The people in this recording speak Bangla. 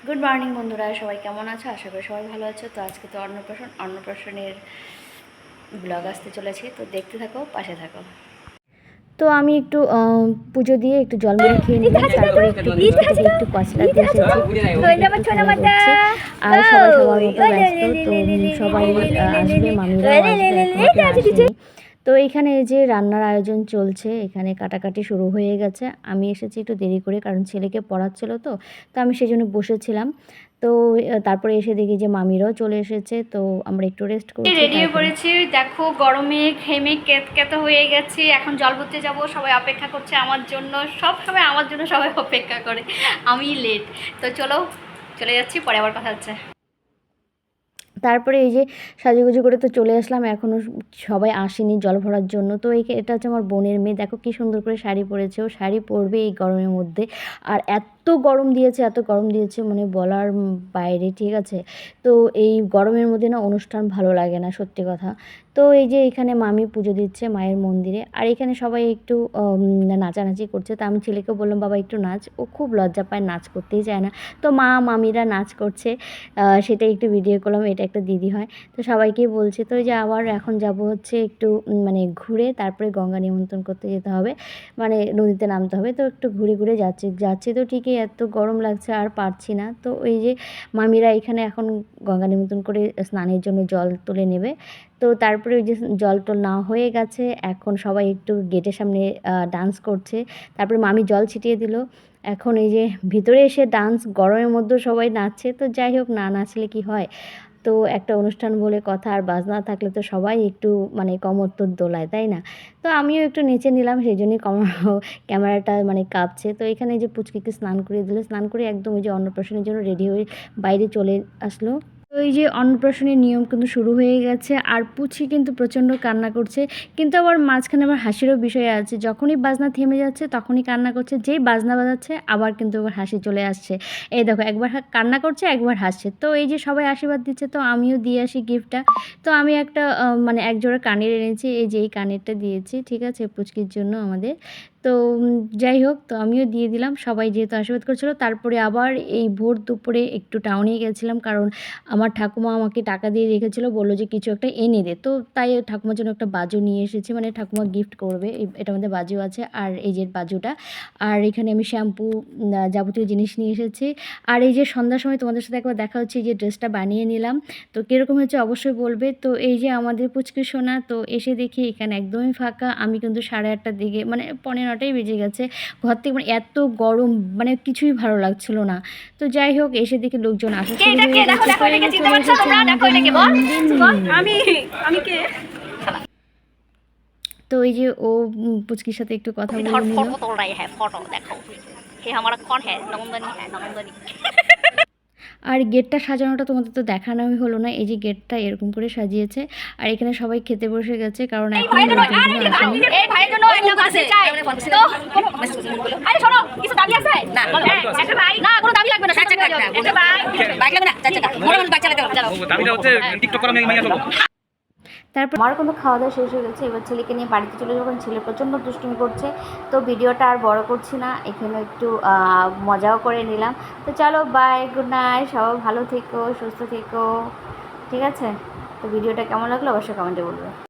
গুড মর্নিং বন্ধুরা, সবাই কেমন আছো? আশা করি সবাই ভালো আছো। তো আজকে তো অন্নপ্রাশনের ব্লগ আসতে চলেছে, তো দেখতে থাকো, পাশে থাকো। তো আমি একটু পুজো দিয়ে একটু জল মুড়ি খেয়ে নিলাম, তারপরে একটু নিচে থেকে একটু কচলাতে এসেছি, আর সবাই সবার মতো ব্যস্ত। তো সবাই আসবে, মামিরাও আসবে, এখনো আসেনি। তো এখানে এই যে রান্নার আয়োজন চলছে, এখানে কাটাকাটি শুরু হয়ে গেছে। আমি এসেছি একটু দেরি করে, কারণ ছেলেকে পড়াচ্ছিল, তো আমি সেই জন্য বসেছিলাম। তো তারপরে এসে দেখি যে মামিরাও চলে এসেছে, তো আমরা একটু রেস্ট করছি। রেডি হয়ে পড়েছি, দেখো গরমে ঘেমে কেতকেত হয়ে গেছি। এখন জল ভরতে যাব, সবাই অপেক্ষা করছে আমার জন্য। সব সময় আমার জন্য সবাই অপেক্ষা করে, আমি লেট। তো চলো, চলে যাচ্ছি, পরে আবার কথা হচ্ছে। তারপরে এই যে সাজুগুজু করে তো চলে আসলাম, এখনও সবাই আসেনি জল ভরার জন্য। তো এটা হচ্ছে আমার বোনের মেয়ে, দেখো কী সুন্দর করে শাড়ি পরেছে। ও শাড়ি পরবে এই গরমের মধ্যে, আর এত গরম দিয়েছে মানে বলার বাইরে, ঠিক আছে। তো এই গরমের মধ্যে না অনুষ্ঠান ভালো লাগে না, সত্যি কথা। তো এই যে এখানে মামি পুজো দিচ্ছে মায়ের মন্দিরে, আর এখানে সবাই একটু নাচানাচি করছে। তো আমি ছেলেকে বললাম, বাবা একটু নাচ। ও খুব লজ্জা পায়, নাচ করতেই চায় না। তো মামিরা নাচ করছে, সেটাই একটু ভিডিও করলাম। এটা একটা দিদি হয়, তো সবাইকেই বলছে। তো যে আবার এখন যাব হচ্ছে একটু মানে ঘুরে, তারপরে গঙ্গা নিমন্ত্রণ করতে যেতে হবে, মানে নদীতে নামতে হবে। তো একটু ঘুরে ঘুরে যাচ্ছি তো ঠিকই, এত গরম লাগছে আর পারছি না। তো ওই যে মামিরা এখানে এখন গঙ্গা নিমন্ত্রণ করে স্নানের জন্য জল তুলে নেবে। তো তারপরে ওই যে জল টল না হয়ে গেছে, এখন সবাই একটু গেটের সামনে ডান্স করছে। তারপরে মামি জল ছিটিয়ে দিল। এখন এই যে ভিতরে এসে ডান্স, গরমের মধ্যেও সবাই নাচছে। তো যাই হোক, না নাচলে কি হয়। তো একটা অনুষ্ঠান বলে কথা, আর বাজনা থাকলে তো সবাই একটু মানে কমর তো দোলায়, তাই না? তো আমিও একটু নেচে নিলাম, সেই জন্যই ক্যামেরাটা মানে কাঁপছে। তো এখানে যে পুচকিকে স্নান করিয়ে দিল, স্নান করে একদম ওই যে অন্নপ্রাশনের জন্য রেডি হয়ে বাইরে চলে আসলো। তো এই যে অন্নপ্রাশনের নিয়ম কিন্তু শুরু হয়ে গেছে, আর পুচকি কিন্তু প্রচণ্ড কান্না করছে। কিন্তু আবার মাঝখানে আবার হাসিরও বিষয় আছে, যখনই বাজনা থেমে যাচ্ছে তখনই কান্না করছে, যেই বাজনা বাজাচ্ছে আবার কিন্তু আবার হাসি চলে আসছে। এই দেখো, একবার কান্না করছে, একবার হাসছে। তো এই যে সবাই আশীর্বাদ দিচ্ছে, তো আমিও দিয়ে আসি গিফটটা। তো আমি একটা মানে এক জোড়া কানের এনেছি, এই যে এই কানেরটা দিয়েছি, ঠিক আছে, পুচকির জন্য আমাদের। তো যাই হোক, তো আমিও দিয়ে দিলাম, সবাই যেহেতু আশীর্বাদ করছিল। তারপরে আবার এই ভোর দুপুরে একটু টাউনে গেছিলাম, কারণ আমার ঠাকুমা আমাকে টাকা দিয়ে রেখেছিলো, বললো যে কিছু একটা এনে দে। তো তাই ঠাকুমার জন্য একটা বাজু নিয়ে এসেছি, মানে ঠাকুমা গিফট করবে। এটার মধ্যে বাজু আছে, আর এই যে বাজুটা, আর এখানে আমি শ্যাম্পু যাবতীয় জিনিস নিয়ে এসেছি। আর এই যে সন্ধ্যার সময় তোমাদের সাথে একবার দেখা হচ্ছে, এই যে ড্রেসটা বানিয়ে নিলাম, তো কীরকম হয়েছে অবশ্যই বলবে। তো এই যে আমাদের পুচকি সোনা, তো এসে দেখি এখানে একদমই ফাঁকা। আমি কিন্তু 8:30টার দিকে, মানে 9:15টাই বেজে গেছে, ঘর থেকে মানে এত গরম, মানে কিছুই ভালো লাগছিল না। তো যাই হোক, এসে দেখি লোকজন আসা শুরু হয়ে গেছে। তো এই যে ও পুচকির সাথে একটু কথা বলে নিল। আর গেটটা সাজানোটা তোমাদের তো দেখানোই হলো না। এই যে গেটটা এরকম করে সাজিয়েছে, আর এখানে সবাই খেতে বসে গেছে, কারণ এখন তারপর আমার কোনো খাওয়া দাওয়া শেষ হয়ে গেছে। এবার ছেলেকে নিয়ে বাড়িতে চলে যাবো, কারণ ছেলে প্রচণ্ড দুষ্টুমি করছে। তো ভিডিওটা আর বড় করছি না, এখানে একটু মজাও করে নিলাম। তো চলো, বাই, গুড নাইট, সবাই ভালো থেকো, সুস্থ থেকো, ঠিক আছে? তো ভিডিওটা কেমন লাগলো অবশ্যই কমেন্টে বলবে।